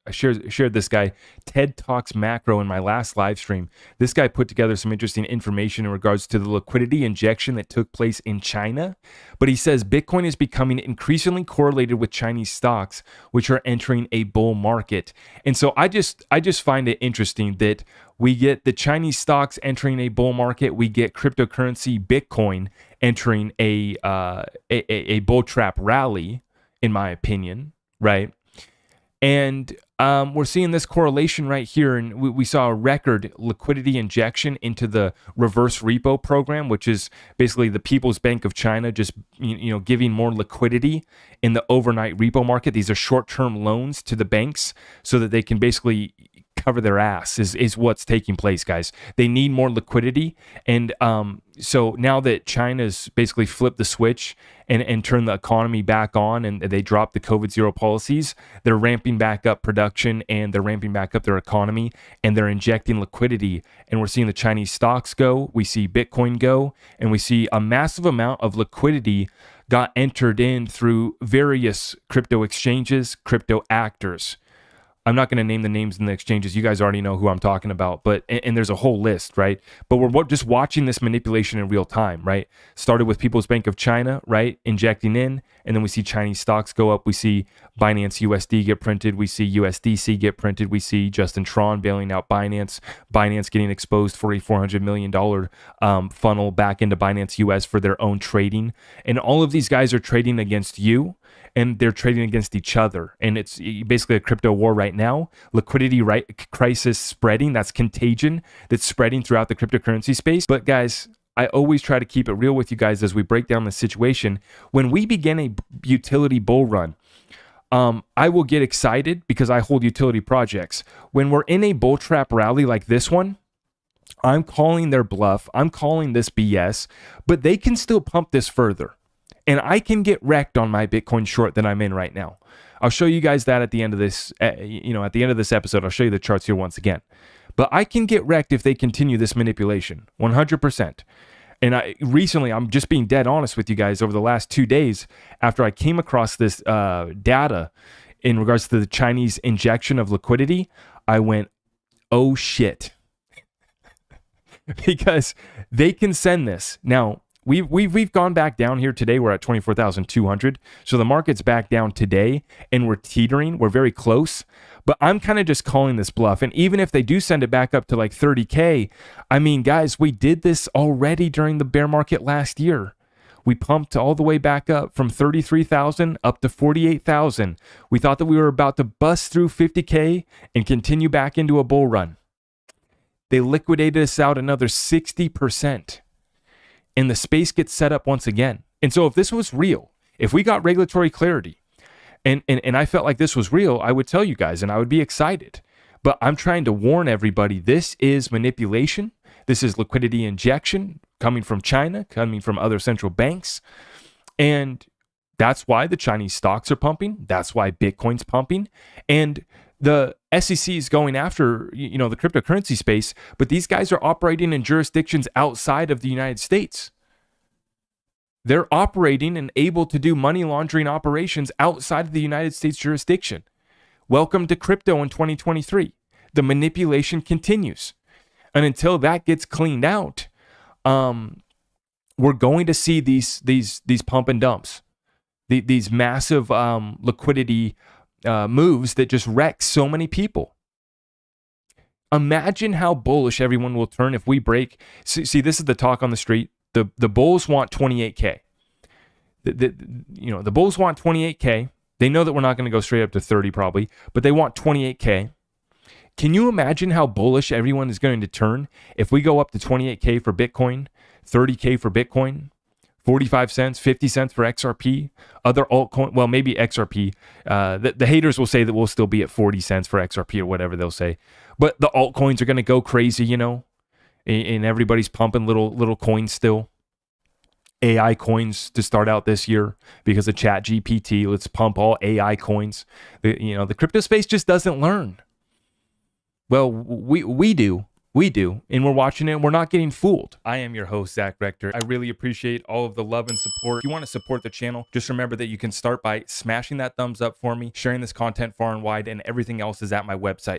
I shared this guy, TED Talks Macro, in my last live stream. This guy put together some interesting information in regards to the liquidity injection that took place in China. But he says Bitcoin is becoming increasingly correlated with Chinese stocks, which are entering a bull market. And so I just find it interesting that we get the Chinese stocks entering a bull market. We get cryptocurrency Bitcoin entering a bull trap rally, in my opinion, right? And we're seeing this correlation right here, and we saw a record liquidity injection into the reverse repo program, which is basically the People's Bank of China just giving more liquidity in the overnight repo market. These are short-term loans to the banks so that they can basically cover their ass is what's taking place, guys. They need more liquidity. And so now that China's basically flipped the switch and turned the economy back on, and they dropped the COVID zero policies, they're ramping back up production and they're ramping back up their economy and they're injecting liquidity. And we're seeing the Chinese stocks go, we see Bitcoin go, and we see a massive amount of liquidity got entered in through various crypto exchanges, crypto actors. I'm not going to name the names in the exchanges. You guys already know who I'm talking about, but and there's a whole list, right? But we're just watching this manipulation in real time, right? Started with People's Bank of China, right? Injecting in, and then we see Chinese stocks go up. We see Binance USD get printed. We see USDC get printed. We see Justin Tron bailing out Binance. Binance getting exposed for a $400 million funnel back into Binance US for their own trading. And all of these guys are trading against you, and they're trading against each other. And it's basically a crypto war right now. Liquidity crisis spreading. That's contagion that's spreading throughout the cryptocurrency space. But guys, I always try to keep it real with you guys as we break down the situation. When we begin a utility bull run, I will get excited because I hold utility projects. When we're in a bull trap rally like this one, I'm calling their bluff. I'm calling this BS, but they can still pump this further. And I can get wrecked on my Bitcoin short that I'm in right now. I'll show you guys that at the end of this, at the end of this episode. I'll show you the charts here once again. But I can get wrecked if they continue this manipulation, 100%. And I'm just being dead honest with you guys. Over the last 2 days, after I came across this data in regards to the Chinese injection of liquidity, I went, oh shit. Because they can send this. Now, We've gone back down here today. We're at 24,200. So the market's back down today and we're teetering. We're very close. But I'm kind of just calling this bluff. And even if they do send it back up to like 30K, I mean, guys, we did this already during the bear market last year. We pumped all the way back up from 33,000 up to 48,000. We thought that we were about to bust through 50K and continue back into a bull run. They liquidated us out another 60%. And the space gets set up once again. And so if this was real, if we got regulatory clarity and I felt like this was real, I would tell you guys and I would be excited. But I'm trying to warn everybody, this is manipulation. This is liquidity injection coming from China, coming from other central banks. And that's why the Chinese stocks are pumping. That's why Bitcoin's pumping. And the SEC is going after, the cryptocurrency space, but these guys are operating in jurisdictions outside of the United States. They're operating and able to do money laundering operations outside of the United States jurisdiction. Welcome to crypto in 2023. The manipulation continues. And until that gets cleaned out, we're going to see these pump and dumps, these massive liquidity moves that just wreck so many people. Imagine how bullish everyone will turn if we break. See, this is the talk on the street. The bulls want 28K. The bulls want 28K. They know that we're not going to go straight up to 30 probably, but they want 28K. Can you imagine how bullish everyone is going to turn if we go up to 28K for Bitcoin, 30K for Bitcoin, 45 cents, 50 cents for XRP, other altcoin, well, maybe XRP. The haters will say that we'll still be at 40 cents for XRP or whatever they'll say. But the altcoins are going to go crazy, and everybody's pumping little coins still. AI coins to start out this year because of ChatGPT. Let's pump all AI coins. The crypto space just doesn't learn. Well, we do. We do, and we're watching it and we're not getting fooled. I am your host, Zach Rector. I really appreciate all of the love and support. If you want to support the channel, just remember that you can start by smashing that thumbs up for me, sharing this content far and wide, and everything else is at my website.